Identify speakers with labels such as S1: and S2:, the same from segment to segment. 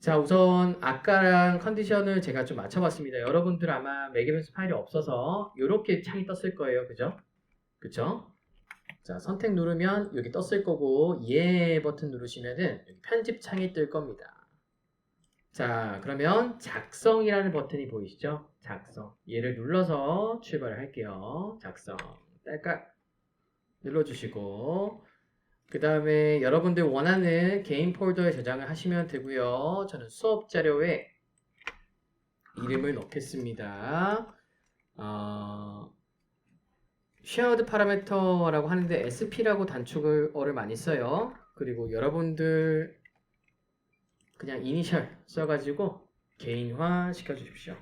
S1: 자, 우선 아까랑 컨디션을 제가 좀 맞춰봤습니다. 여러분들 아마 매개변수 파일이 없어서 이렇게 창이 떴을 거예요. 그죠? 그쵸? 자, 선택 누르면 여기 떴을 거고 예 버튼 누르시면은 여기 편집 창이 뜰 겁니다. 자, 그러면 작성이라는 버튼이 보이시죠? 작성. 얘를 눌러서 출발을 할게요. 작성. 딸깍 눌러주시고 그 다음에 여러분들 원하는 개인 폴더에 저장을 하시면 되고요. 저는 수업 자료에 이름을 넣겠습니다. shared parameter라고 하는데 sp라고 단축어를 많이 써요. 그리고 여러분들 그냥 이니셜 써가지고 개인화 시켜주십시오.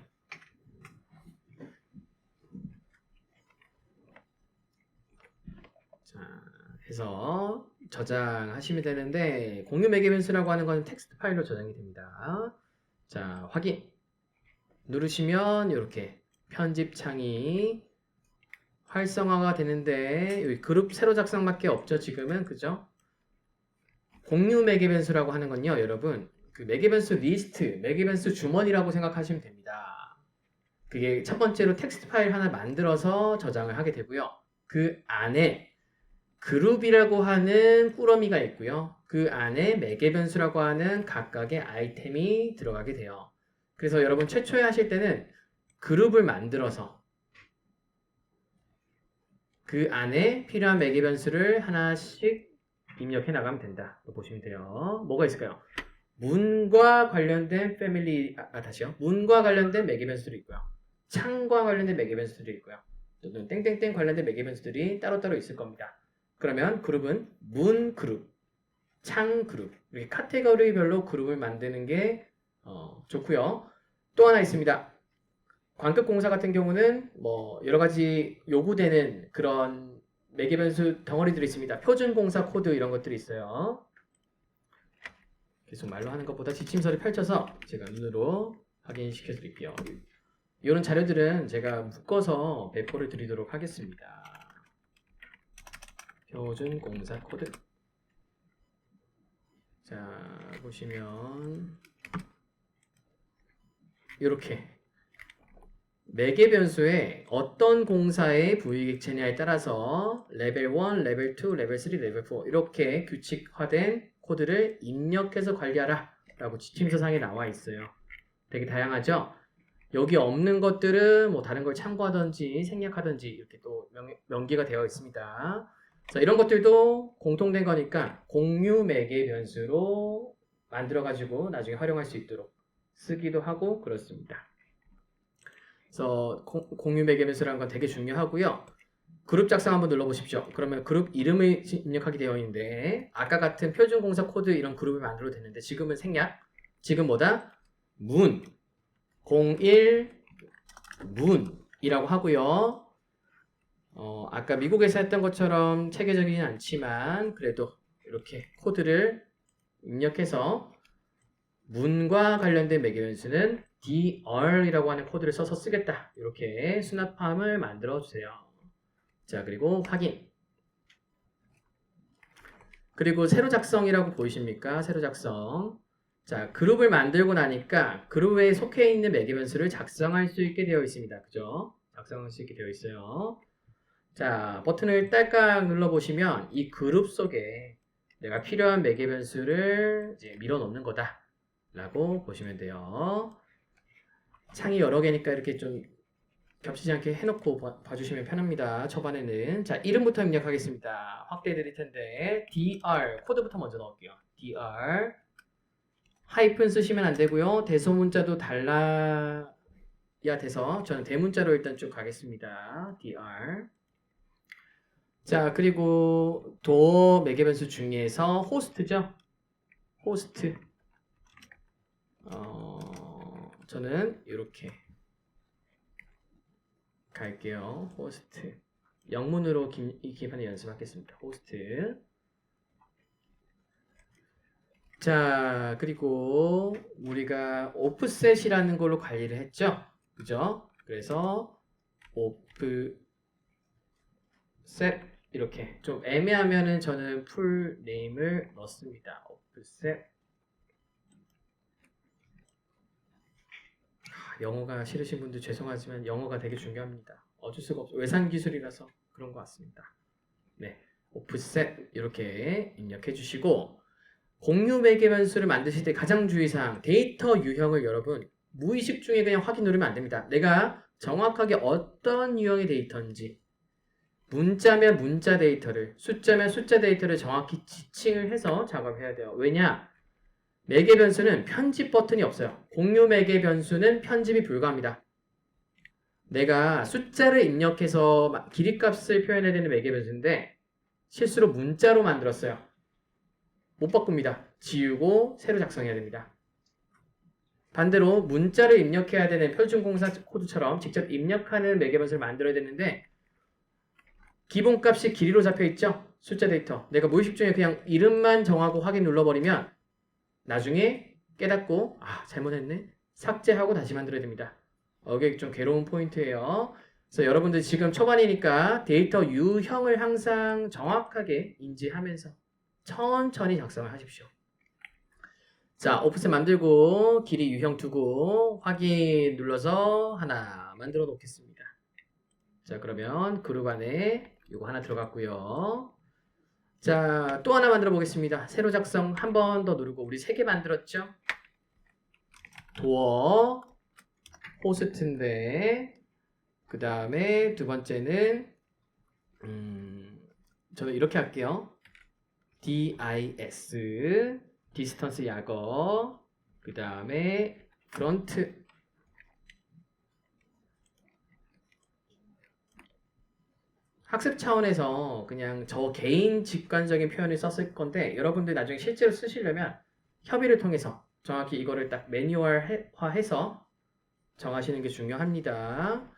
S1: 자, 해서 저장하시면 되는데 공유 매개변수라고 하는 건 텍스트 파일로 저장이 됩니다. 자, 확인 누르시면 이렇게 편집 창이 활성화가 되는데 여기 그룹 새로 작성밖에 없죠. 지금은 그죠? 공유 매개변수라고 하는 건요, 여러분 그 매개변수 리스트, 매개변수 주머니라고 생각하시면 됩니다. 그게 첫 번째로 텍스트 파일 하나 만들어서 저장을 하게 되고요. 그 안에 그룹이라고 하는 꾸러미가 있고요. 그 안에 매개변수라고 하는 각각의 아이템이 들어가게 돼요. 그래서 여러분 최초에 하실 때는 그룹을 만들어서 그 안에 필요한 매개변수를 하나씩 입력해 나가면 된다. 보시면 돼요. 뭐가 있을까요? 문과 관련된 패밀리, 다시요. 문과 관련된 매개변수들이 있고요. 창과 관련된 매개변수들이 있고요. 또는 땡땡땡 관련된 매개변수들이 따로따로 있을 겁니다. 그러면 그룹은 문 그룹, 창 그룹, 이렇게 카테고리별로 그룹을 만드는 게 좋고요. 또 하나 있습니다. 광급공사 같은 경우는 뭐 여러 가지 요구되는 그런 매개변수 덩어리들이 있습니다. 표준공사 코드 이런 것들이 있어요. 계속 말로 하는 것보다 지침서를 펼쳐서 제가 눈으로 확인시켜 드릴게요. 이런 자료들은 제가 묶어서 배포를 드리도록 하겠습니다. 표준공사 코드. 자, 보시면 이렇게 매개변수에 어떤 공사의 부이객체냐에 따라서 레벨 1, 레벨 2, 레벨 3, 레벨 4 이렇게 규칙화된 코드를 입력해서 관리하라 라고 지침서상에 나와 있어요. 되게 다양하죠? 여기 없는 것들은 뭐 다른 걸 참고하든지 생략하든지 이렇게 또 명기가 되어 있습니다. 자, 이런 것들도 공통된 거니까 공유 매개변수로 만들어가지고 나중에 활용할 수 있도록 쓰기도 하고 그렇습니다. 그래서 공유 매개변수라는 건 되게 중요하고요. 그룹 작성 한번 눌러보십시오. 그러면 그룹 이름을 입력하게 되어 있는데 아까 같은 표준공사 코드 이런 그룹을 만들어도 되는데 지금은 생략. 지금 뭐다? 문 01 문이라고 하고요. 아까 미국에서 했던 것처럼 체계적이진 않지만 그래도 이렇게 코드를 입력해서 문과 관련된 매개변수는 dr이라고 하는 코드를 써서 쓰겠다. 이렇게 수납함을 만들어 주세요. 자, 그리고 확인. 그리고 새로 작성이라고 보이십니까? 새로 작성. 자, 그룹을 만들고 나니까 그룹에 속해 있는 매개변수를 작성할 수 있게 되어 있습니다. 그죠? 작성할 수 있게 되어 있어요. 자, 버튼을 딸깍 눌러보시면 이 그룹 속에 내가 필요한 매개변수를 이제 밀어 넣는 거다 라고 보시면 돼요. 창이 여러 개니까 이렇게 좀 겹치지 않게 해놓고 봐주시면 편합니다. 초반에는. 자, 이름부터 입력하겠습니다. 확대해 드릴 텐데 dr 코드부터 먼저 넣을게요. dr 하이픈 쓰시면 안 되고요. 대소문자도 달라야 돼서 저는 대문자로 일단 쭉 가겠습니다. dr 자, 그리고 도어 매개변수 중에서 호스트죠. 호스트 저는 이렇게 갈게요. 호스트 영문으로 기입하는 연습하겠습니다. 호스트 자, 그리고 우리가 오프셋이라는 걸로 관리를 했죠. 그죠? 그래서 오프셋 이렇게 좀 애매하면은 저는 풀 네임을 넣습니다. 오프셋 영어가 싫으신 분들 죄송하지만 영어가 되게 중요합니다. 어쩔 수가 없어요. 외산 기술이라서 그런 것 같습니다. 네, 오프셋 이렇게 입력해 주시고 공유 매개 변수를 만드실 때 가장 주의사항 데이터 유형을 여러분 무의식 중에 그냥 확인 누르면 안 됩니다. 내가 정확하게 어떤 유형의 데이터인지 문자면 문자 데이터를 숫자면 숫자 데이터를 정확히 지칭을 해서 작업해야 돼요. 왜냐? 매개 변수는 편집 버튼이 없어요. 공유 매개 변수는 편집이 불가합니다. 내가 숫자를 입력해서 길이값을 표현해야 되는 매개 변수인데 실수로 문자로 만들었어요. 못 바꿉니다. 지우고 새로 작성해야 됩니다. 반대로 문자를 입력해야 되는 표준공사 코드처럼 직접 입력하는 매개 변수를 만들어야 되는데 기본값이 길이로 잡혀있죠? 숫자 데이터. 내가 무의식 중에 그냥 이름만 정하고 확인 눌러버리면 나중에 깨닫고 잘못했네. 삭제하고 다시 만들어야 됩니다. 이게 좀 괴로운 포인트예요. 그래서 여러분들 지금 초반이니까 데이터 유형을 항상 정확하게 인지하면서 천천히 작성을 하십시오. 자, 오프셋 만들고 길이 유형 두고 확인 눌러서 하나 만들어 놓겠습니다. 자, 그러면 그룹 안에 이거 하나 들어갔고요. 자, 또 하나 만들어 보겠습니다. 새로 작성 한 번 더 누르고 우리 3개 만들었죠? 도어 호스트인데 그 다음에 두 번째는 저는 이렇게 할게요. dis 디스턴스 약어 그 다음에 프론트 학습 차원에서 그냥 저 개인 직관적인 표현을 썼을 건데 여러분들 나중에 실제로 쓰시려면 협의를 통해서 정확히 이거를 딱 매뉴얼화해서 정하시는 게 중요합니다.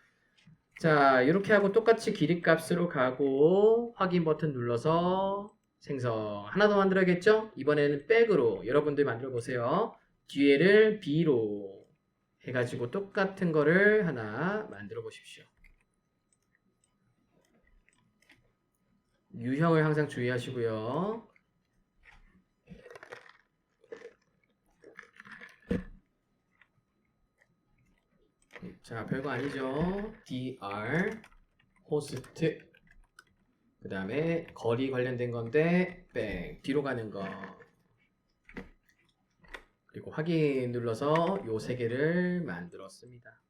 S1: 자, 이렇게 하고 똑같이 길이값으로 가고 확인 버튼 눌러서 생성 하나 더 만들어야겠죠? 이번에는 백으로 여러분들 만들어 보세요. 뒤에를 B로 해가지고 똑같은 거를 하나 만들어 보십시오. 유형을 항상 주의하시고요. 자, 별거 아니죠. dr 호스트 그 다음에 거리 관련된 건데 백 뒤로 가는 거 그리고 확인 눌러서 요 3개를 만들었습니다.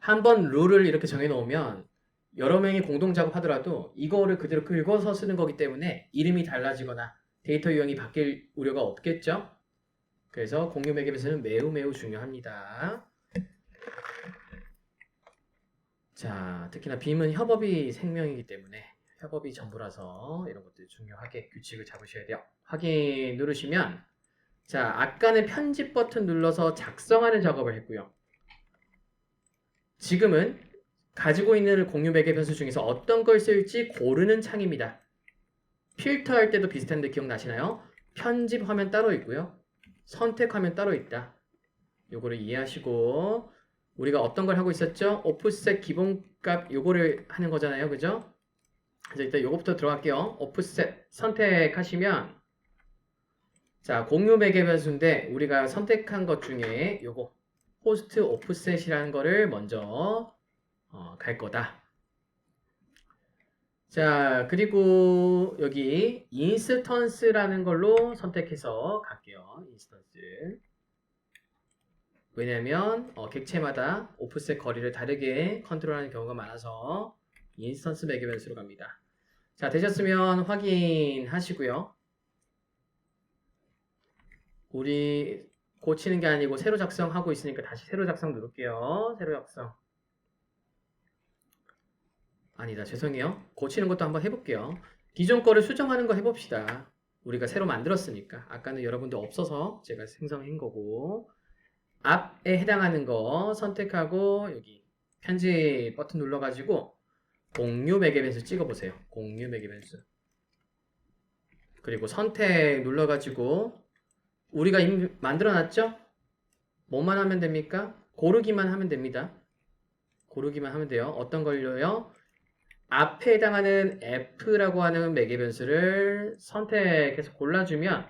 S1: 한번 룰을 이렇게 정해 놓으면 여러 명이 공동 작업하더라도 이거를 그대로 긁어서 쓰는 거기 때문에 이름이 달라지거나 데이터 유형이 바뀔 우려가 없겠죠? 그래서 공유 매개에서는 매우 중요합니다. 자, 특히나 빔은 협업이 생명이기 때문에 협업이 전부라서 이런 것들 중요하게 규칙을 잡으셔야 돼요. 확인 누르시면 자, 아까는 편집 버튼 눌러서 작성하는 작업을 했고요. 지금은 가지고 있는 공유 매개 변수 중에서 어떤 걸 쓸지 고르는 창입니다. 필터 할 때도 비슷한데 기억나시나요? 편집 화면 따로 있고요. 선택 화면 따로 있다. 요거를 이해하시고 우리가 어떤 걸 하고 있었죠? 오프셋 기본값 요거를 하는 거잖아요. 그죠? 그래서 일단 요거부터 들어갈게요. 오프셋 선택하시면 자, 공유 매개 변수인데 우리가 선택한 것 중에 요거 호스트 오프셋이라는 거를 먼저 갈 거다. 자, 그리고 여기 인스턴스라는 걸로 선택해서 갈게요. 인스턴스. 왜냐면 객체마다 오프셋 거리를 다르게 컨트롤하는 경우가 많아서 인스턴스 매개 변수로 갑니다. 자, 되셨으면 확인하시고요. 우리 고치는 게 아니고 새로 작성하고 있으니까 다시 새로 작성 누를게요. 새로 작성. 아니다, 죄송해요. 고치는 것도 한번 해볼게요. 기존 거를 수정하는 거 해봅시다. 우리가 새로 만들었으니까. 아까는 여러분들 없어서 제가 생성한 거고. 앞에 해당하는 거 선택하고 여기 편집 버튼 눌러가지고 공유 매개 변수 찍어보세요. 공유 매개 변수. 그리고 선택 눌러가지고 우리가 이미 만들어놨죠? 뭐만 하면 됩니까? 고르기만 하면 됩니다. 고르기만 하면 돼요. 어떤 걸로요? 앞에 해당하는 F라고 하는 매개 변수를 선택해서 골라주면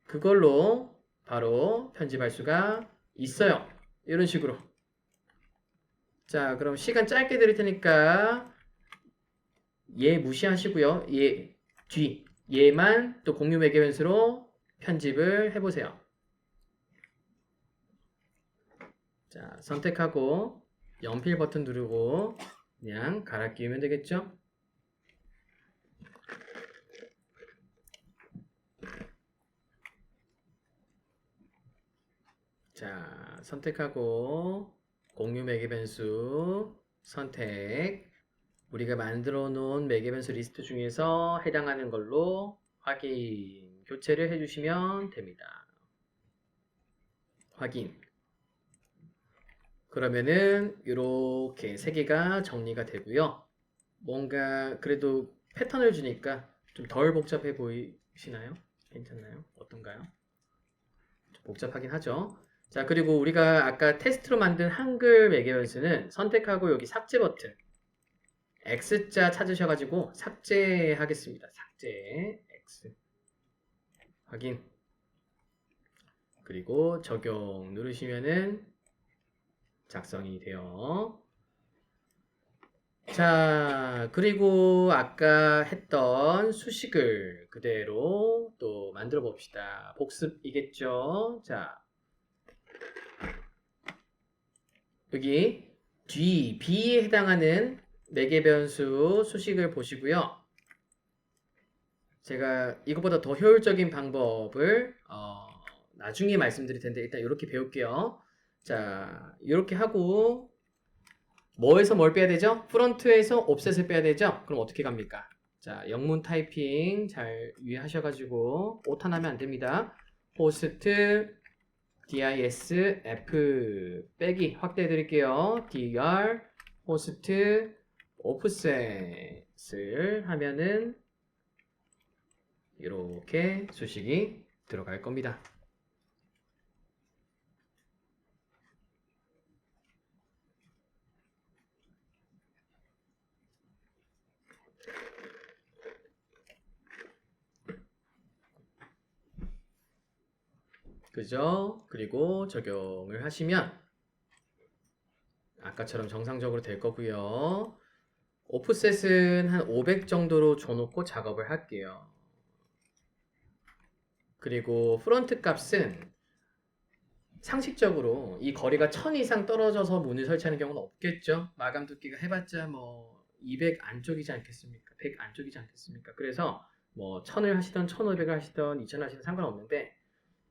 S1: 그걸로 바로 편집할 수가 있어요. 이런 식으로. 자, 그럼 시간 짧게 드릴 테니까 얘 무시하시고요. 얘 뒤. 얘만 또 공유 매개 변수로 편집을 해보세요. 자, 선택하고 연필 버튼 누르고 그냥 갈아 끼우면 되겠죠? 자, 선택하고 공유 매개 변수 선택. 우리가 만들어 놓은 매개 변수 리스트 중에서 해당하는 걸로 확인, 교체를 해주시면 됩니다. 확인. 그러면은 이렇게 세 개가 정리가 되고요. 뭔가 그래도 패턴을 주니까 좀 덜 복잡해 보이시나요? 괜찮나요? 어떤가요? 좀 복잡하긴 하죠. 자, 그리고 우리가 아까 테스트로 만든 한글 매개 변수는 선택하고 여기 삭제 버튼 X자 찾으셔가지고 삭제하겠습니다. 삭제 X 확인. 그리고 적용 누르시면은 작성이 돼요. 자, 그리고 아까 했던 수식을 그대로 또 만들어 봅시다. 복습이겠죠? 자, 여기 D, B에 해당하는 매개 변수 수식을 보시고요. 제가 이것보다 더 효율적인 방법을 나중에 말씀드릴 텐데 일단 이렇게 배울게요. 자, 이렇게 하고 뭐에서 뭘 빼야 되죠? 프론트에서 옵셋을 빼야 되죠? 그럼 어떻게 갑니까? 자, 영문 타이핑 잘 유의하셔가지고 오타나면 안 됩니다. 호스트 dis f 빼기 확대해 드릴게요. dir 호스트 오프셋을 하면은 이렇게 수식이 들어갈 겁니다. 그죠? 그리고 적용을 하시면 아까처럼 정상적으로 될 거고요. 오프셋은 한 500 정도로 줘놓고 작업을 할게요. 그리고 프론트 값은 상식적으로 이 거리가 1000 이상 떨어져서 문을 설치하는 경우는 없겠죠. 마감 두께가 해봤자 뭐 200 안쪽이지 않겠습니까? 100 안쪽이지 않겠습니까? 그래서 뭐 1000을 하시던 1500을 하시던 2000을 하시던 상관없는데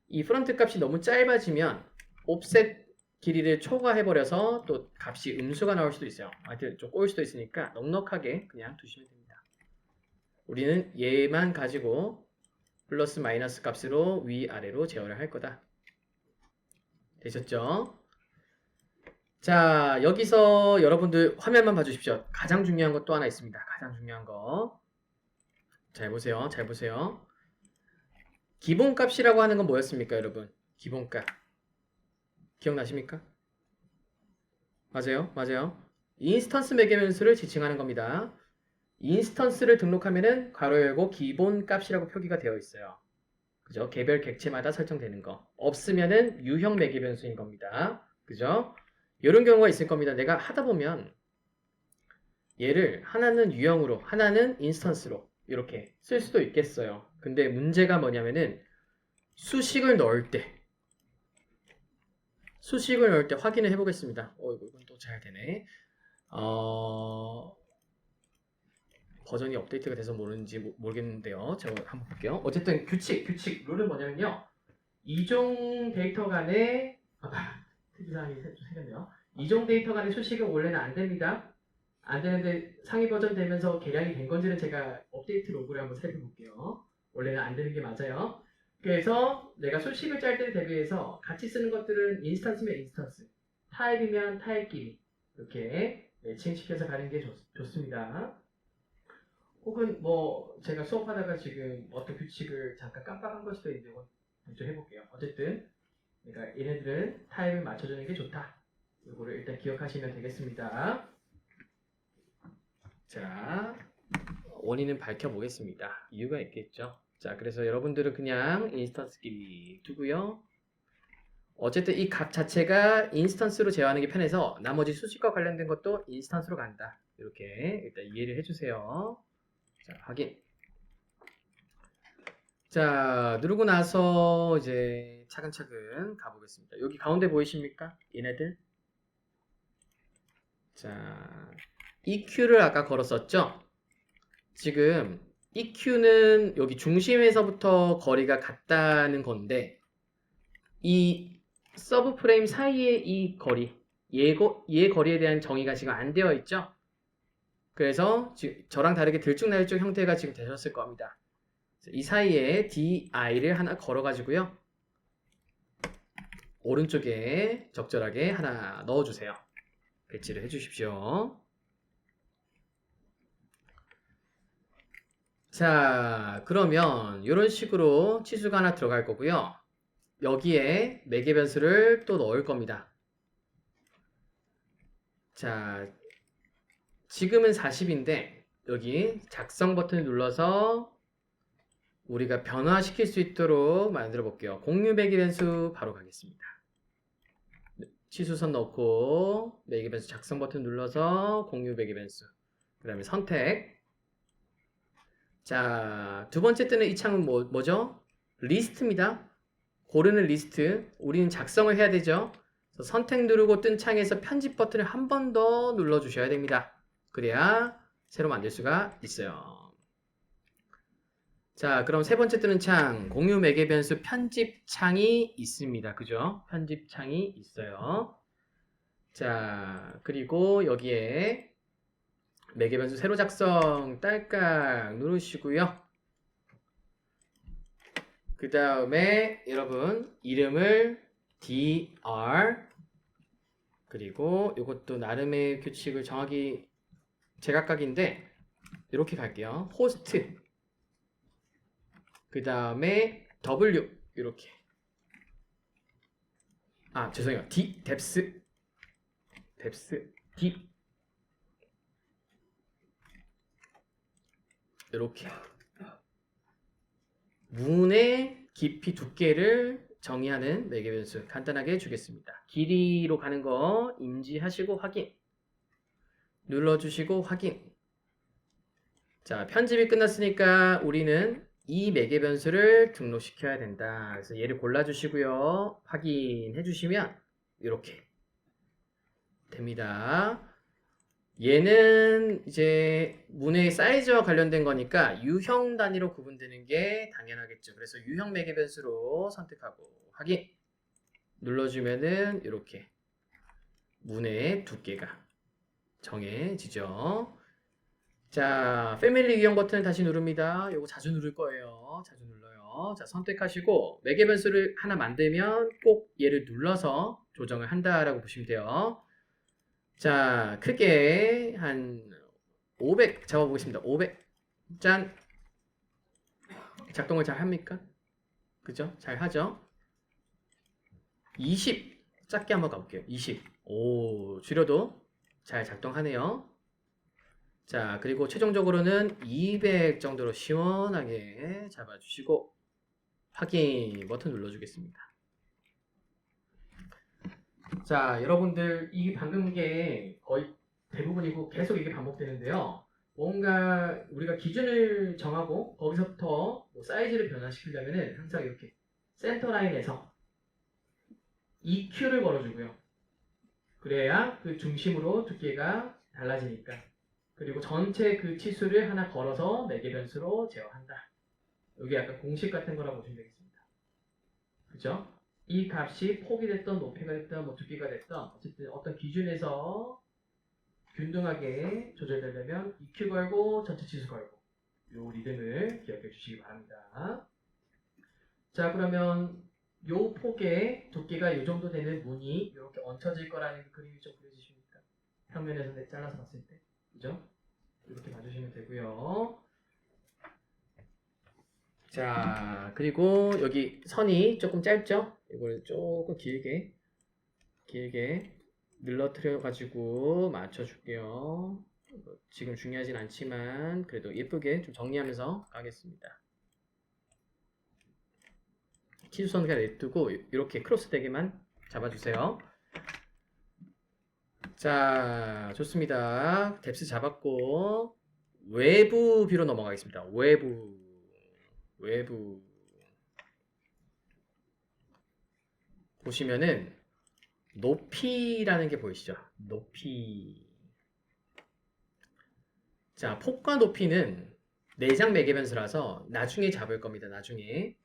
S1: 이 프론트 값이 너무 짧아지면 옵셋 길이를 초과해버려서 또 값이 음수가 나올 수도 있어요. 하여튼 좀 꼬일 수도 있으니까 넉넉하게 그냥 두시면 됩니다. 우리는 얘만 가지고 플러스 마이너스 값으로 위아래로 제어를 할 거다. 되셨죠? 자, 여기서 여러분들 화면만 봐주십시오. 가장 중요한 것 또 하나 있습니다. 가장 중요한 거. 잘 보세요. 잘 보세요. 기본값이라고 하는 건 뭐였습니까, 여러분? 기본값. 기억나십니까? 맞아요. 맞아요. 인스턴스 매개 변수를 지칭하는 겁니다. 인스턴스를 등록하면은 괄호 열고 기본값이라고 표기가 되어 있어요. 그죠? 개별 객체마다 설정되는 거. 없으면은 유형 매개 변수인 겁니다. 그죠? 이런 경우가 있을 겁니다. 내가 하다 보면 얘를 하나는 유형으로, 하나는 인스턴스로 이렇게 쓸 수도 있겠어요. 근데 문제가 뭐냐면은 수식을 넣을 때 확인을 해보겠습니다. 이건 또 잘 되네. 버전이 업데이트가 돼서 모르는지 모르겠는데요. 제가 한번 볼게요. 어쨌든 규칙, 룰은 뭐냐면요. 이종 데이터 간의 특이사항이 좀 생겼네요. 이종 데이터 간의 수식은 원래는 안 됩니다. 안 되는데 상위 버전 되면서 개량이 된 건지는 제가 업데이트 로그를 한번 살펴볼게요. 원래는 안 되는 게 맞아요. 그래서 내가 수식을 짤 때에 대비해서 같이 쓰는 것들은 인스턴스면 인스턴스, 타입이면 타입끼리 이렇게 매칭시켜서 가는 게 좋습니다. 혹은 뭐 제가 수업하다가 지금 어떤 규칙을 잠깐 깜빡한 걸 수도 있는데 좀 해볼게요. 어쨌든 그러니까 얘네들은 타입을 맞춰주는 게 좋다. 이거를 일단 기억하시면 되겠습니다. 자, 원인은 밝혀보겠습니다. 이유가 있겠죠. 자, 그래서 여러분들은 그냥 인스턴스끼리 두고요. 어쨌든 이 값 자체가 인스턴스로 제어하는 게 편해서 나머지 수식과 관련된 것도 인스턴스로 간다. 이렇게 일단 이해를 해주세요. 자, 확인. 자, 누르고 나서 이제 차근차근 가보겠습니다. 여기 가운데 보이십니까? 얘네들. 자, EQ를 아까 걸었었죠? 지금 EQ는 여기 중심에서부터 거리가 같다는 건데 이 서브 프레임 사이의 이 거리, 얘 거리에 대한 정의가 지금 안 되어 있죠? 그래서 지금 저랑 다르게 들쭉날쭉 형태가 지금 되셨을 겁니다. 이 사이에 DI를 하나 걸어가지고요. 오른쪽에 적절하게 하나 넣어주세요. 배치를 해주십시오. 자, 그러면 이런 식으로 치수가 하나 들어갈 거고요. 여기에 매개 변수를 또 넣을 겁니다. 자, 지금은 40인데 여기 작성 버튼을 눌러서 우리가 변화시킬 수 있도록 만들어 볼게요. 공유 매개 변수 바로 가겠습니다. 치수선 넣고 매개 변수 작성 버튼 눌러서 공유 매개 변수 그 다음에 선택. 자, 두 번째 뜨는 이 창은 뭐죠? 리스트입니다. 고르는 리스트. 우리는 작성을 해야 되죠. 선택 누르고 뜬 창에서 편집 버튼을 한 번 더 눌러 주셔야 됩니다. 그래야 새로 만들 수가 있어요. 자, 그럼 세 번째 뜨는 창 공유 매개 변수 편집 창이 있습니다. 그죠? 편집 창이 있어요. 자, 그리고 여기에 매개 변수 새로 작성 딸깍 누르시고요. 그 다음에 여러분 이름을 dr 그리고 이것도 나름의 규칙을 정하기 제각각인데 이렇게 갈게요. 호스트 그 다음에 w 이렇게 죄송해요. depth deep 이렇게 문의 깊이 두께를 정의하는 매개 변수 간단하게 주겠습니다. 길이로 가는 거 인지하시고 확인 눌러주시고 확인. 자, 편집이 끝났으니까 우리는 이 매개 변수를 등록시켜야 된다. 그래서 얘를 골라주시고요. 확인해 주시면 이렇게 됩니다. 얘는 이제 문의 사이즈와 관련된 거니까 유형 단위로 구분되는 게 당연하겠죠. 그래서 유형 매개 변수로 선택하고 확인 눌러주면은 이렇게 문의 두께가 정해지죠. 자, 패밀리 유형 버튼 다시 누릅니다. 이거 자주 누를 거예요. 자주 눌러요. 자, 선택하시고 매개 변수를 하나 만들면 꼭 얘를 눌러서 조정을 한다라고 보시면 돼요. 자, 크게 한 500 잡아보겠습니다. 500. 짠. 작동을 잘 합니까? 그죠? 잘 하죠? 20. 작게 한번 가볼게요. 20. 오, 줄여도 잘 작동하네요. 자, 그리고 최종적으로는 200 정도로 시원하게 잡아주시고 확인 버튼 눌러주겠습니다. 자, 여러분들 이게 방금 게 거의 대부분이고 계속 이게 반복되는데요. 뭔가 우리가 기준을 정하고 거기서부터 뭐 사이즈를 변화시키려면은 항상 이렇게 센터 라인에서 EQ를 걸어주고요. 그래야 그 중심으로 두께가 달라지니까. 그리고 전체 그 치수를 하나 걸어서 매개 변수로 제어한다. 이게 약간 공식 같은 거라고 보시면 되겠습니다. 그죠? 이 값이 폭이 됐던 높이가 됐던 뭐 두께가 됐던 어쨌든 어떤 기준에서 균등하게 조절되려면 EQ 걸고 전체 치수 걸고 요 리듬을 기억해 주시기 바랍니다. 자, 그러면 요 폭의 두께가 요 정도 되는 문이 이렇게 얹혀질 거라는 그림이 좀 그려지십니까? 평면에서 잘라서 봤을 때. 그죠? 이렇게 봐주시면 되고요. 자, 그리고 여기 선이 조금 짧죠? 이걸 조금 길게 늘러뜨려 가지고 맞춰줄게요. 지금 중요하진 않지만 그래도 예쁘게 좀 정리하면서 가겠습니다. 치수선 그냥 냅두고 이렇게 크로스 되게만 잡아주세요. 자, 좋습니다. 뎁스 잡았고 외부 뷰로 넘어가겠습니다. 외부 보시면은 높이라는 게 보이시죠? 높이. 자, 폭과 높이는 내장 매개 변수라서 나중에 잡을 겁니다. 나중에.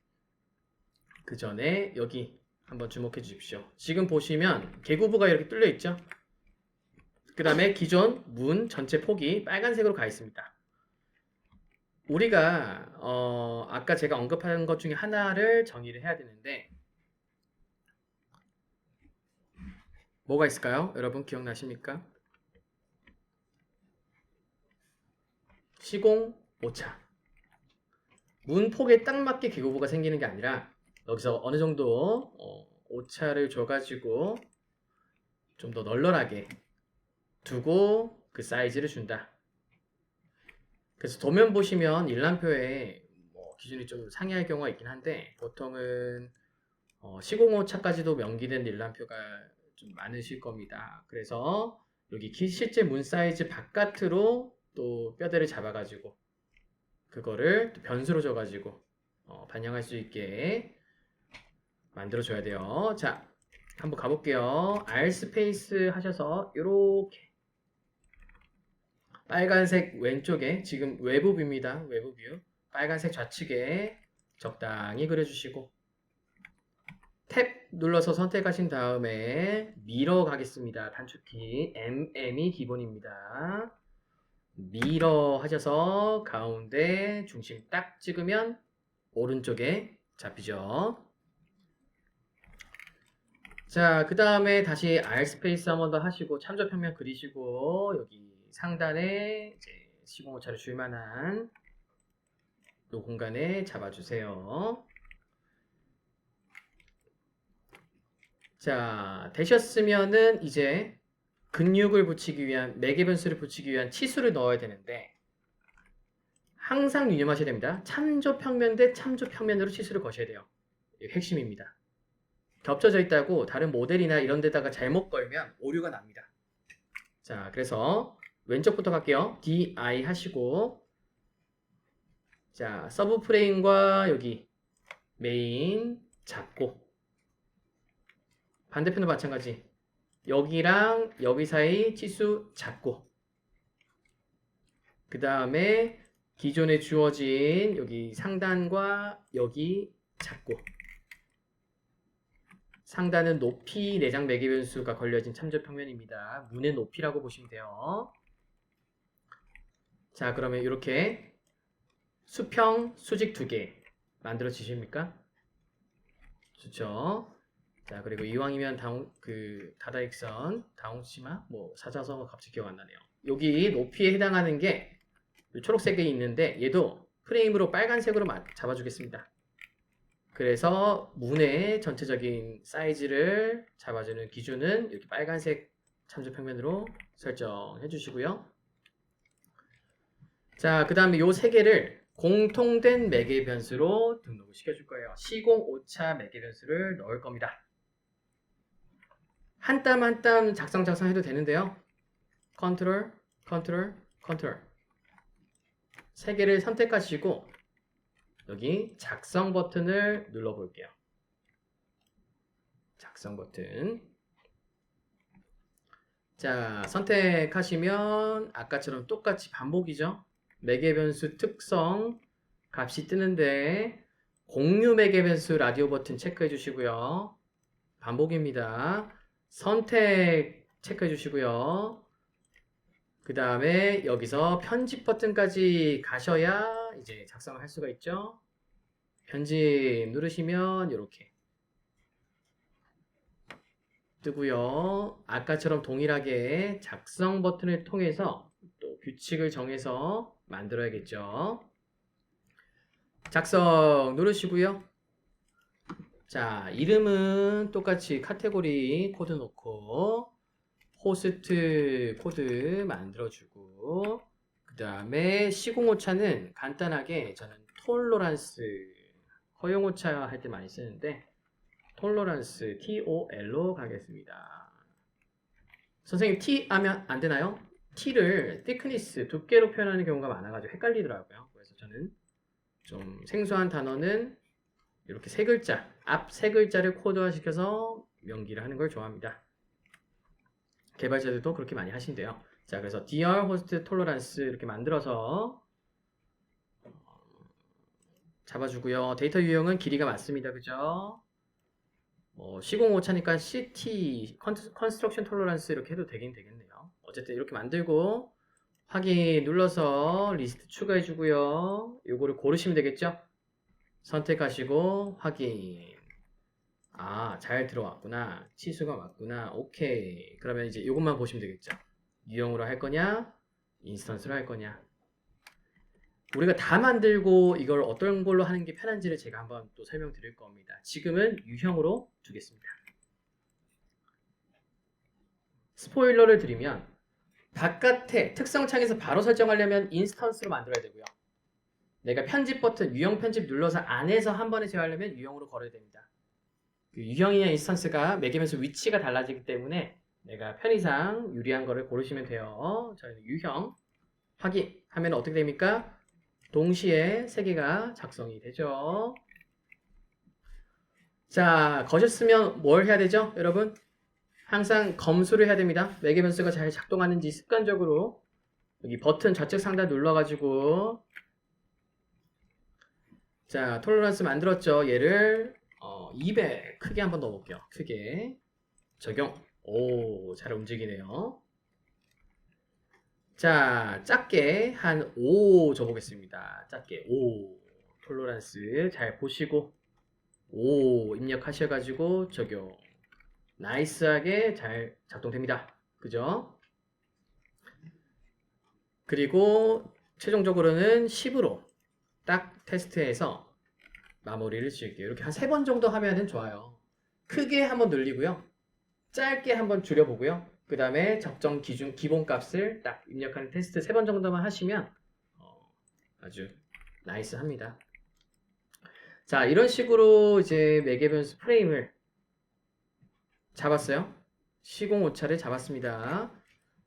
S1: 그 전에 여기 한번 주목해 주십시오. 지금 보시면 개구부가 이렇게 뚫려 있죠? 그 다음에 기존 문 전체 폭이 빨간색으로 가 있습니다. 우리가 아까 제가 언급한 것 중에 하나를 정의를 해야 되는데 뭐가 있을까요? 여러분 기억나십니까? 시공 오차. 문 폭에 딱 맞게 개구부가 생기는 게 아니라 여기서 어느 정도 오차를 줘가지고 좀 더 널널하게 두고 그 사이즈를 준다. 그래서 도면 보시면 일람표에 기준이 좀 상이할 경우가 있긴 한데 보통은 시공오차까지도 명기된 일람표가 좀 많으실 겁니다. 그래서 여기 실제 문 사이즈 바깥으로 또 뼈대를 잡아가지고 그거를 또 변수로 줘가지고 반영할 수 있게 만들어줘야 돼요. 자, 한번 가볼게요. R 스페이스 하셔서 이렇게 빨간색 왼쪽에 지금 외부 뷰입니다. 외부 뷰. 빨간색 좌측에 적당히 그려주시고 탭 눌러서 선택하신 다음에 미러 가겠습니다. 단축키 MM이 기본입니다. 미러 하셔서 가운데 중심 딱 찍으면 오른쪽에 잡히죠. 자, 그 다음에 다시 R 스페이스 한 번 더 하시고 참조 평면 그리시고 여기 상단에 이제 시공오차를 줄 만한 이 공간에 잡아주세요. 자, 되셨으면은 이제 근육을 붙이기 위한 매개 변수를 붙이기 위한 치수를 넣어야 되는데 항상 유념하셔야 됩니다. 참조 평면 대 참조 평면으로 치수를 거셔야 돼요. 이게 핵심입니다. 겹쳐져 있다고 다른 모델이나 이런 데다가 잘못 걸면 오류가 납니다. 자, 그래서 왼쪽부터 갈게요. DI 하시고 자, 서브 프레임과 여기 메인 잡고 반대편도 마찬가지. 여기랑 여기 사이 치수 잡고 그 다음에 기존에 주어진 여기 상단과 여기 잡고 상단은 높이 내장 매개 변수가 걸려진 참조 평면입니다. 문의 높이라고 보시면 돼요. 자, 그러면 이렇게 수평 수직 2개 만들어 지십니까? 좋죠. 자, 그리고 이왕이면 다다익선, 다홍치마, 사자성어 갑자기 기억 안 나네요. 여기 높이에 해당하는 게 초록색이 있는데 얘도 프레임으로 빨간색으로 잡아주겠습니다. 그래서 문의 전체적인 사이즈를 잡아주는 기준은 이렇게 빨간색 참조 평면으로 설정해 주시고요. 자, 그 다음에 요 세 개를 공통된 매개 변수로 등록을 시켜줄 거예요. 시공 오차 매개 변수를 넣을 겁니다. 한 땀 한 땀 작성 해도 되는데요. 컨트롤, 컨트롤, 컨트롤. 세 개를 선택하시고 여기 작성 버튼을 눌러 볼게요. 작성 버튼. 자, 선택하시면 아까처럼 똑같이 반복이죠. 매개 변수 특성 값이 뜨는데 공유 매개 변수 라디오 버튼 체크해 주시고요. 반복입니다. 선택 체크해 주시고요. 그 다음에 여기서 편집 버튼까지 가셔야 이제 작성을 할 수가 있죠. 편집 누르시면 이렇게 뜨고요. 아까처럼 동일하게 작성 버튼을 통해서 또 규칙을 정해서 만들어야겠죠. 작성 누르시고요. 자, 이름은 똑같이 카테고리 코드 놓고 호스트 코드 만들어주고 그 다음에 시공오차는 간단하게 저는 톨러란스 허용오차 할 때 많이 쓰는데 톨러런스 TOL로 가겠습니다. 선생님 T 하면 안 되나요? T를 thickness, 두께로 표현하는 경우가 많아가지고 헷갈리더라고요. 그래서 저는 좀 생소한 단어는 이렇게 세 글자, 앞 세 글자를 코드화시켜서 명기를 하는 걸 좋아합니다. 개발자들도 그렇게 많이 하신대요. 자, 그래서 DR 호스트 톨러런스 이렇게 만들어서 잡아주고요. 데이터 유형은 길이가 맞습니다. 그죠? 시공5차니까 CT, 컨스트럭션 톨러런스 이렇게 해도 되긴 되겠네요. 어쨌든 이렇게 만들고 확인 눌러서 리스트 추가해주고요. 요거를 고르시면 되겠죠? 선택하시고 확인. 아, 잘 들어왔구나. 치수가 맞구나. 오케이. 그러면 이제 이것만 보시면 되겠죠. 유형으로 할 거냐, 인스턴스로 할 거냐. 우리가 다 만들고 이걸 어떤 걸로 하는 게 편한지를 제가 한번 또 설명드릴 겁니다. 지금은 유형으로 두겠습니다. 스포일러를 드리면 바깥에 특성창에서 바로 설정하려면 인스턴스로 만들어야 되고요. 내가 편집 버튼, 유형 편집 눌러서 안에서 한 번에 제어하려면 유형으로 걸어야 됩니다. 그 유형이나 인스턴스가 매기면서 위치가 달라지기 때문에 내가 편의상 유리한 거를 고르시면 돼요. 저희는 유형 확인하면 어떻게 됩니까? 동시에 세 개가 작성이 되죠. 자, 거셨으면 뭘 해야 되죠? 여러분 항상 검수를 해야 됩니다. 매개변수가 잘 작동하는지 습관적으로 여기 버튼 좌측 상단 눌러가지고 자, 톨러런스 만들었죠. 얘를 200 크게 한번 넣어볼게요. 크게 적용. 오, 잘 움직이네요. 자, 작게 한 5 줘보겠습니다. 작게 5 톨러런스 잘 보시고 5 입력하셔가지고 적용. 나이스하게 잘 작동됩니다. 그죠? 그리고 최종적으로는 10으로 딱 테스트해서 마무리를 지을게요. 이렇게 한 3번 정도 하면은 좋아요. 크게 한번 늘리고요. 짧게 한번 줄여보고요. 그 다음에 적정 기준 기본값을 딱 입력하는 테스트 3번 정도만 하시면 아주 나이스합니다. 자, 이런 식으로 이제 매개변수 프레임을 잡았어요. 시공오차를 잡았습니다.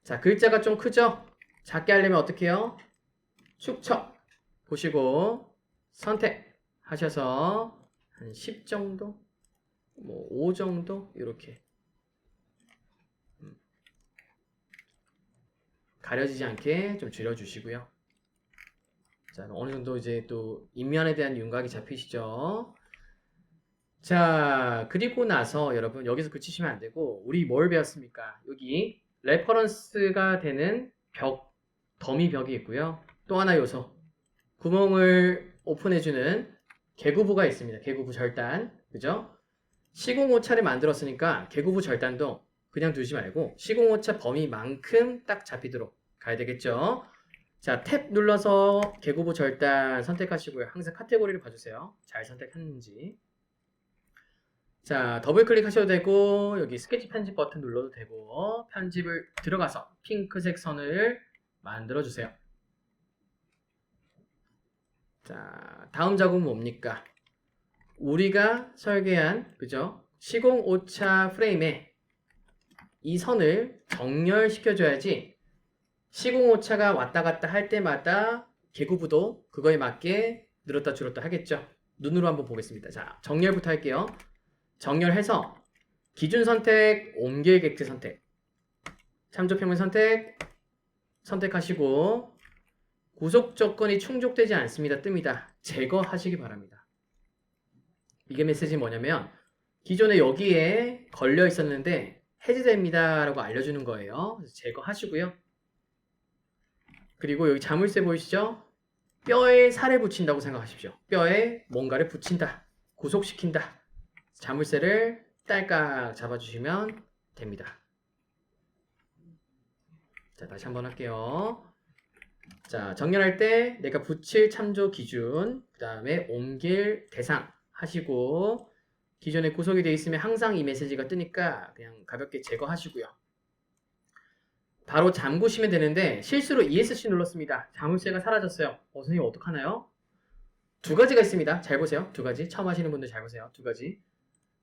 S1: 자, 글자가 좀 크죠? 작게 하려면 어떻게 해요? 축척 보시고 선택하셔서 한 10 정도, 뭐 5 정도 이렇게 가려지지 않게 좀 줄여주시고요. 자, 어느 정도 이제 또 인면에 대한 윤곽이 잡히시죠? 자, 그리고 나서 여러분 여기서 그치시면 안 되고 우리 뭘 배웠습니까? 여기 레퍼런스가 되는 벽, 더미 벽이 있고요. 또 하나 요소, 구멍을 오픈해주는 개구부가 있습니다. 개구부 절단, 그죠? 시공오차를 만들었으니까 개구부 절단도 그냥 두지 말고 시공오차 범위만큼 딱 잡히도록 가야 되겠죠? 자, 탭 눌러서 개구부 절단 선택하시고요. 항상 카테고리를 봐주세요. 잘 선택했는지. 자, 더블 클릭하셔도 되고 여기 스케치 편집 버튼 눌러도 되고 편집을 들어가서 핑크색 선을 만들어 주세요. 자, 다음 작업은 뭡니까? 우리가 설계한 그죠? 시공오차 프레임에 이 선을 정렬시켜 줘야지 시공오차가 왔다 갔다 할 때마다 개구부도 그거에 맞게 늘었다 줄었다 하겠죠. 눈으로 한번 보겠습니다. 자, 정렬부터 할게요. 정렬해서 기준 선택, 옮길 객트 선택, 참조평면 선택 선택하시고 구속 조건이 충족되지 않습니다. 뜹니다. 제거하시기 바랍니다. 이게 메시지 뭐냐면 기존에 여기에 걸려 있었는데 해제됩니다 라고 알려주는 거예요. 그래서 제거하시고요. 그리고 여기 자물쇠 보이시죠? 뼈에 살을 붙인다고 생각하십시오. 뼈에 뭔가를 붙인다, 구속시킨다. 자물쇠를 딸깍 잡아주시면 됩니다. 자, 다시 한번 할게요. 자, 정렬할 때 내가 붙일 참조 기준, 그 다음에 옮길 대상 하시고 기존에 구속이 되어 있으면 항상 이 메시지가 뜨니까 그냥 가볍게 제거하시고요. 바로 잠그시면 되는데 실수로 ESC 눌렀습니다. 자물쇠가 사라졌어요. 선생님 어떡하나요? 두 가지가 있습니다. 잘 보세요. 두 가지. 처음 하시는 분들 잘 보세요. 두 가지.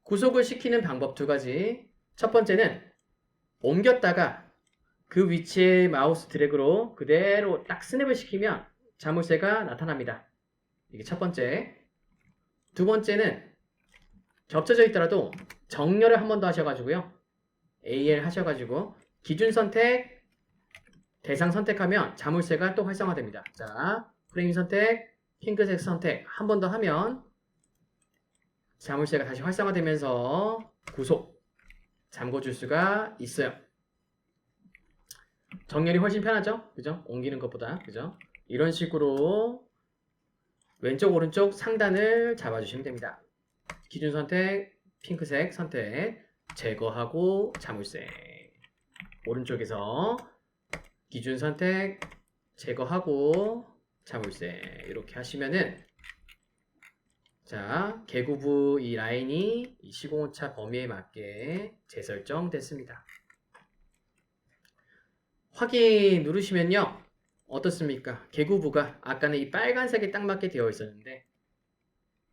S1: 구속을 시키는 방법 두 가지. 첫 번째는 옮겼다가 그 위치에 마우스 드래그로 그대로 딱 스냅을 시키면 자물쇠가 나타납니다. 이게 첫 번째. 두 번째는 겹쳐져 있더라도 정렬을 한 번 더 하셔가지고요. AL 하셔가지고 기준 선택, 대상 선택하면 자물쇠가 또 활성화됩니다. 자, 프레임 선택, 핑크색 선택 한 번 더 하면 자물쇠가 다시 활성화되면서 구속, 잠궈줄 수가 있어요. 정렬이 훨씬 편하죠? 그죠? 옮기는 것보다. 그죠? 이런 식으로 왼쪽, 오른쪽 상단을 잡아주시면 됩니다. 기준 선택, 핑크색 선택, 제거하고 자물쇠. 오른쪽에서 기준 선택, 제거하고 자물쇠. 이렇게 하시면은 자, 개구부 이 라인이 이 시공오차 범위에 맞게 재설정됐습니다. 확인 누르시면요. 어떻습니까? 개구부가 아까는 이 빨간색에 딱 맞게 되어 있었는데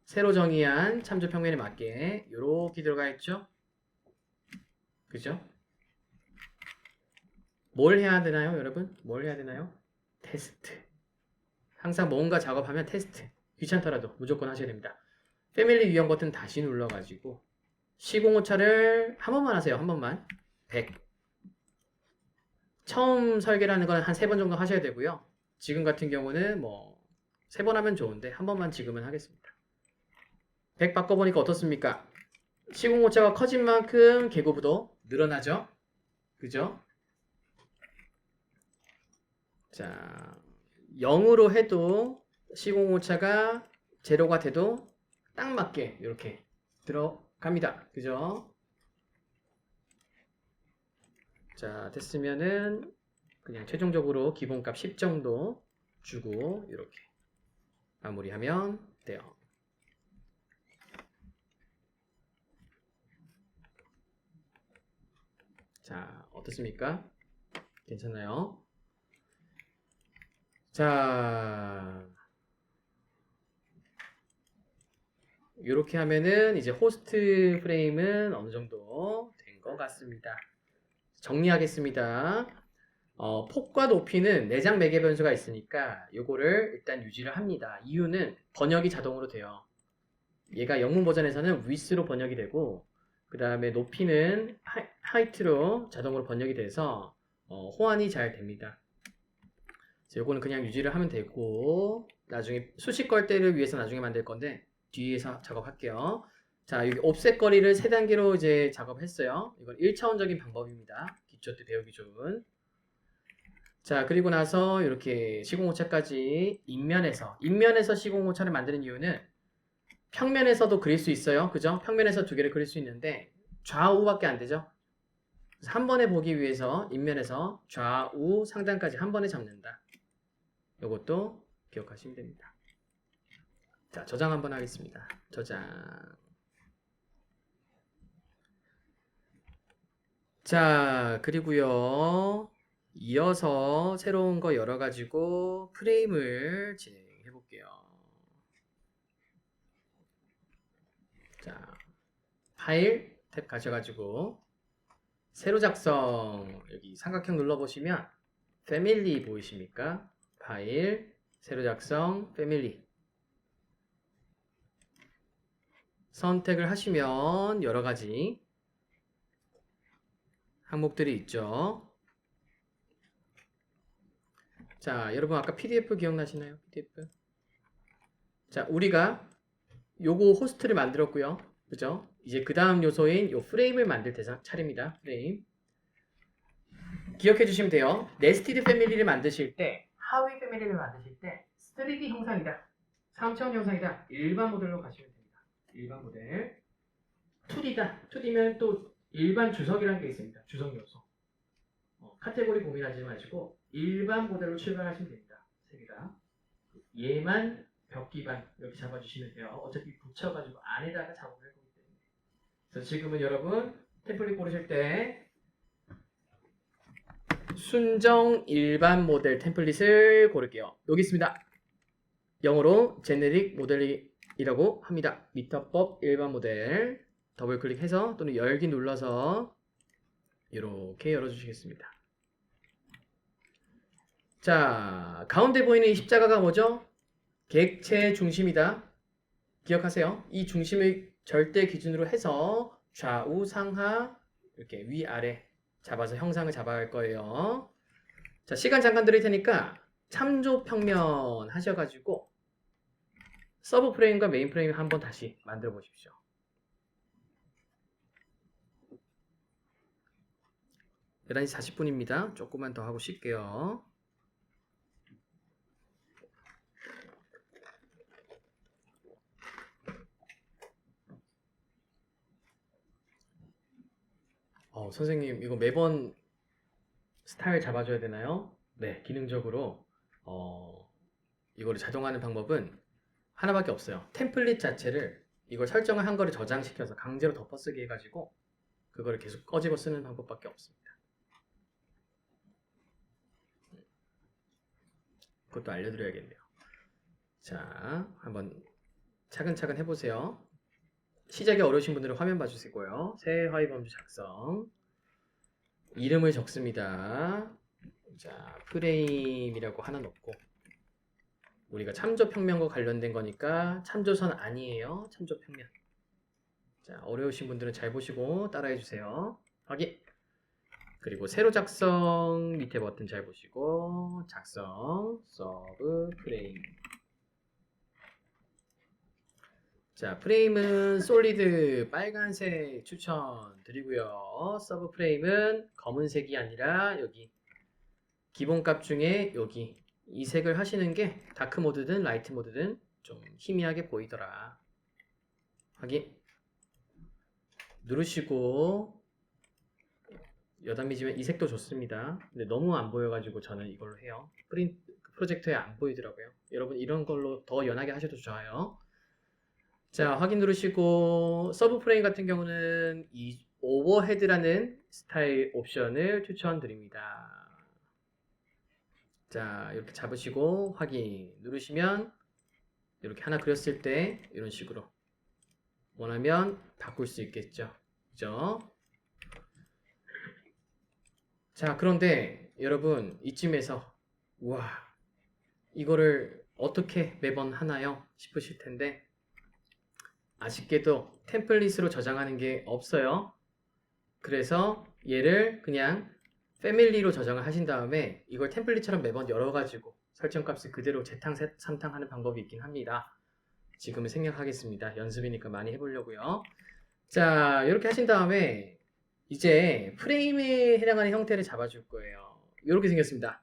S1: 새로 정의한 참조 평면에 맞게 이렇게 들어가 있죠? 그죠? 뭘 해야 되나요, 여러분? 뭘 해야 되나요? 테스트. 항상 뭔가 작업하면 테스트. 귀찮더라도 무조건 하셔야 됩니다. 패밀리 유형 버튼 다시 눌러가지고 시공오차를 한 번만 하세요. 한 번만. 100. 처음 설계라는 건 한 3번 정도 하셔야 되고요. 지금 같은 경우는 뭐 3번 하면 좋은데 한 번만 지금은 하겠습니다. 100 바꿔보니까 어떻습니까? 시공오차가 커진 만큼 개구부도 늘어나죠? 그죠? 자, 0으로 해도 시공오차가 제로가 돼도 딱 맞게 이렇게 들어갑니다. 그죠? 자, 됐으면은 그냥 최종적으로 기본값 10 정도 주고 이렇게 마무리하면 돼요. 자, 어떻습니까? 괜찮나요? 자, 이렇게 하면은 이제 호스트 프레임은 어느 정도 된 것 같습니다. 정리하겠습니다. 폭과 높이는 내장 매개 변수가 있으니까 요거를 일단 유지를 합니다. 이유는 번역이 자동으로 돼요. 얘가 영문 버전에서는 width로 번역이 되고 그 다음에 높이는 height로 자동으로 번역이 돼서 호환이 잘 됩니다. 요거는 그냥 유지를 하면 되고 나중에 수식 걸때를 위해서 나중에 만들 건데 뒤에서 작업할게요. 자, 여기 옵셋 거리를 3단계로 이제 작업했어요. 이건 1차원적인 방법입니다. 기초 때 배우기 좋은. 자, 그리고 나서 이렇게 시공오차까지 인면에서 시공오차를 만드는 이유는 평면에서도 그릴 수 있어요. 그죠? 평면에서 2개를 그릴 수 있는데 좌우밖에 안 되죠. 그래서 한 번에 보기 위해서 인면에서 좌우 상단까지 한 번에 잡는다. 이것도 기억하시면 됩니다. 자, 저장 한번 하겠습니다. 저장. 자, 그리고요. 이어서 새로운 거 열어가지고 프레임을 진행해 볼게요. 자, 파일 탭 가셔가지고 새로 작성 여기 삼각형 눌러보시면 패밀리 보이십니까? 파일, 새로 작성, 패밀리 선택을 하시면 여러가지 항목들이 있죠. 자, 여러분 아까 PDF 기억나시나요? PDF. 자, 우리가 요거 호스트를 만들었고요. 그죠? 이제 그 다음 요소인 요 프레임을 만들 대상 차례입니다. 프레임. 기억해 주시면 돼요. 네스티드 패밀리를 만드실 때, 하위 패밀리를 만드실 때 3D 형상이다. 3차원 형상이다. 일반 모델로 가시면 됩니다. 일반 모델. 2D다. 2D면 또 일반 주석이라는 게 있습니다. 주석 요소. 카테고리 고민하지 마시고 일반 모델로 출발하시면 됩니다. 3개다. 얘만 벽 기반 이렇게 잡아주시면 돼요. 어차피 붙여가지고 안에다가 작업을 해보기 때문에. 그래서 지금은 여러분 템플릿 고르실 때 순정 일반 모델 템플릿을 고를게요. 여기 있습니다. 영어로 제네릭 모델이라고 합니다. 미터법 일반 모델. 더블 클릭해서 또는 열기 눌러서 이렇게 열어주시겠습니다. 자, 가운데 보이는 이 십자가가 뭐죠? 객체의 중심이다. 기억하세요. 이 중심을 절대 기준으로 해서 좌우 상하 이렇게 위아래 잡아서 형상을 잡아갈 거예요. 자, 시간 잠깐 드릴 테니까 참조 평면 하셔가지고 서브 프레임과 메인 프레임 한번 다시 만들어 보십시오. 시 40분입니다. 조금만 더 하고 쉴게요. 선생님, 이거 매번 스타일 잡아줘야 되나요? 네, 기능적으로 이거를 자동화하는 방법은 하나밖에 없어요. 템플릿 자체를 이걸 설정을 한 거를 저장시켜서 강제로 덮어쓰기 해가지고 그거를 계속 꺼집어 쓰는 방법밖에 없습니다. 그것도 알려드려야겠네요. 자, 한번 차근차근 해보세요. 시작이 어려우신 분들은 화면 봐주시고요. 새 화입범주 작성. 이름을 적습니다. 자, 프레임이라고 하나 넣고 우리가 참조평면과 관련된 거니까 참조선 아니에요. 참조평면. 자, 어려우신 분들은 잘 보시고 따라해 주세요. 확인. 그리고 세로 작성 밑에 버튼 잘 보시고 작성 서브 프레임. 자, 프레임은 솔리드 빨간색 추천드리고요. 서브 프레임은 검은색이 아니라 여기 기본값 중에 여기 이 색을 하시는 게 다크 모드든 라이트 모드든 좀 희미하게 보이더라. 확인. 누르시고 여담이지만 이 색도 좋습니다. 근데 너무 안 보여가지고 저는 이걸로 해요. 프로젝터에 안 보이더라고요. 여러분 이런 걸로 더 연하게 하셔도 좋아요. 자, 확인 누르시고 서브 프레임 같은 경우는 이 오버헤드라는 스타일 옵션을 추천드립니다. 자, 이렇게 잡으시고 확인 누르시면 이렇게 하나 그렸을 때 이런 식으로 원하면 바꿀 수 있겠죠. 그죠? 자, 그런데 여러분 이쯤에서 우와, 이거를 어떻게 매번 하나요? 싶으실 텐데 아쉽게도 템플릿으로 저장하는 게 없어요. 그래서 얘를 그냥 패밀리로 저장을 하신 다음에 이걸 템플릿처럼 매번 열어가지고 설정값을 그대로 재탕, 삼탕하는 방법이 있긴 합니다. 지금은 생략하겠습니다. 연습이니까 많이 해보려고요. 자, 이렇게 하신 다음에 이제 프레임에 해당하는 형태를 잡아줄 거예요. 이렇게 생겼습니다.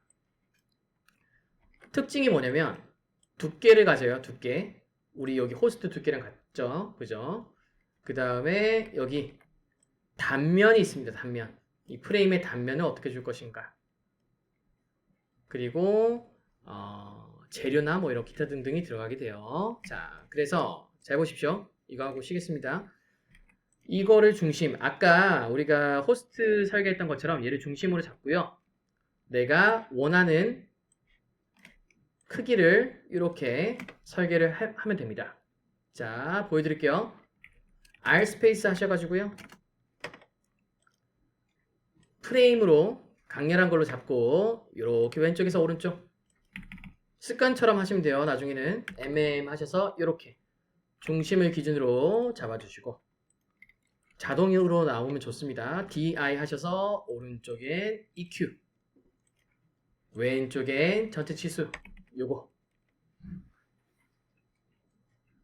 S1: 특징이 뭐냐면 두께를 가져요. 두께. 우리 여기 호스트 두께랑 같죠? 그죠? 그 다음에 여기 단면이 있습니다. 단면. 이 프레임의 단면을 어떻게 줄 것인가. 그리고 재료나 뭐 이런 기타 등등이 들어가게 돼요. 자, 그래서 잘 보십시오. 이거 하고 쉬겠습니다. 이거를 중심, 아까 우리가 호스트 설계했던 것처럼 얘를 중심으로 잡고요. 내가 원하는 크기를 이렇게 설계를 하면 됩니다. 자, 보여드릴게요. R 스페이스 하셔가지고요. 프레임으로 강렬한 걸로 잡고 이렇게 왼쪽에서 오른쪽 습관처럼 하시면 돼요. 나중에는 MM 하셔서 이렇게 중심을 기준으로 잡아주시고 자동으로 나오면 좋습니다. DI 하셔서 오른쪽엔 EQ 왼쪽엔 전체 치수 요거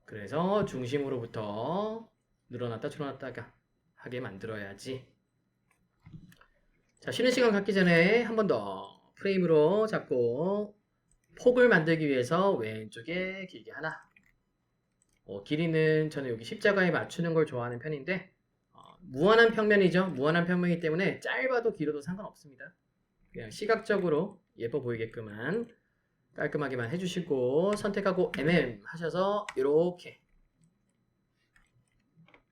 S1: 그래서 중심으로부터 늘어났다 줄어났다가 하게 만들어야지. 자, 쉬는 시간 갖기 전에 한 번 더 프레임으로 잡고 폭을 만들기 위해서 왼쪽에 길게 하나. 길이는 저는 여기 십자가에 맞추는 걸 좋아하는 편인데 무한한 평면이죠. 무한한 평면이기 때문에 짧아도 길어도 상관없습니다. 그냥 시각적으로 예뻐 보이게끔만 깔끔하게만 해주시고 선택하고 MM 하셔서 이렇게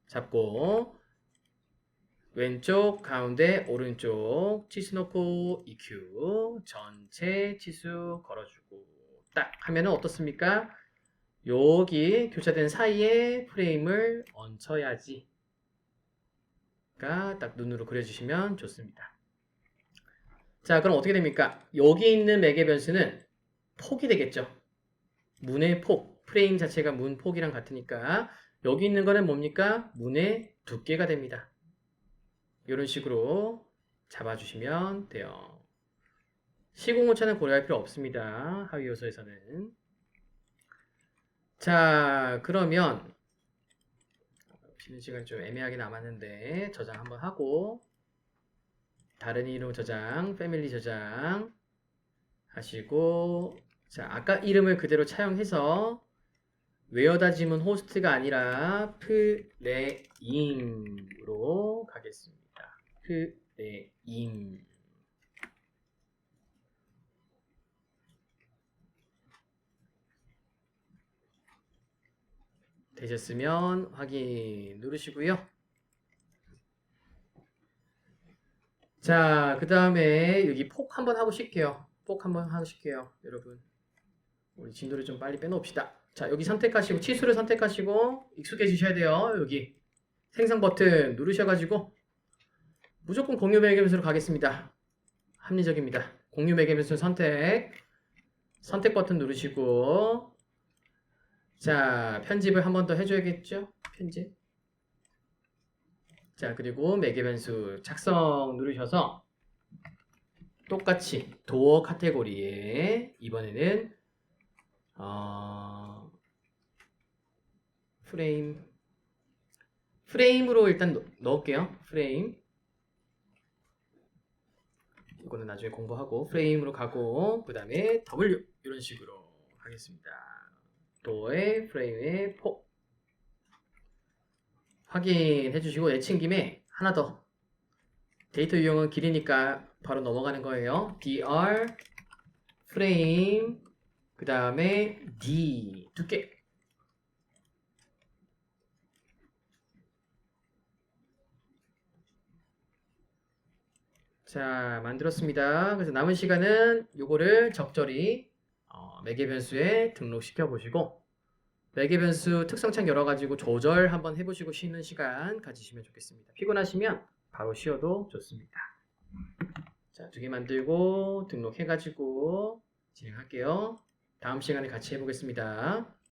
S1: 잡고 왼쪽, 가운데, 오른쪽 치수 놓고 EQ 전체 치수 걸어주고 딱 하면은 어떻습니까? 여기 교차된 사이에 프레임을 얹혀야지 딱 눈으로 그려주시면 좋습니다. 자, 그럼 어떻게 됩니까? 여기 있는 매개 변수는 폭이 되겠죠. 문의 폭, 프레임 자체가 문 폭이랑 같으니까 여기 있는 거는 뭡니까? 문의 두께가 됩니다. 이런 식으로 잡아주시면 돼요. 시공오차는 고려할 필요 없습니다. 하위 요소에서는. 자, 그러면 쉬는 시간 좀 애매하게 남았는데 저장 한번 하고 다른 이름 저장, 패밀리 저장 하시고 자, 아까 이름을 그대로 차용해서 웨어다 지문 호스트가 아니라 프레임으로 가겠습니다. 프레임. 되셨으면 확인 누르시고요. 자, 그 다음에 여기 폭 한번 하고 쉴게요. 폭 한번 하고 쉴게요. 여러분. 우리 진도를 좀 빨리 빼놓읍시다. 자, 여기 선택하시고 치수를 선택하시고 익숙해지셔야 돼요. 여기 생성 버튼 누르셔가지고 무조건 공유 매개변수로 가겠습니다. 합리적입니다. 공유 매개변수 선택 버튼 누르시고 자, 편집을 한 번 더 해줘야겠죠? 편집. 자, 그리고 매개변수 작성 누르셔서 똑같이 도어 카테고리에 이번에는 프레임으로 일단 넣을게요. 프레임. 이거는 나중에 공부하고 프레임으로 가고 그 다음에 W 이런 식으로 하겠습니다. 도어의 프레임의 폭 확인해 주시고 내친 김에 하나 더 데이터 유형은 길이니까 바로 넘어가는 거예요. dr 프레임 그 다음에 d 두께 자 만들었습니다. 그래서 남은 시간은 요거를 적절히 매개 변수에 등록시켜 보시고 매개 변수 특성창 열어가지고 조절 한번 해보시고 쉬는 시간 가지시면 좋겠습니다. 피곤하시면 바로 쉬어도 좋습니다. 자, 2개 만들고 등록해가지고 진행할게요. 다음 시간에 같이 해보겠습니다.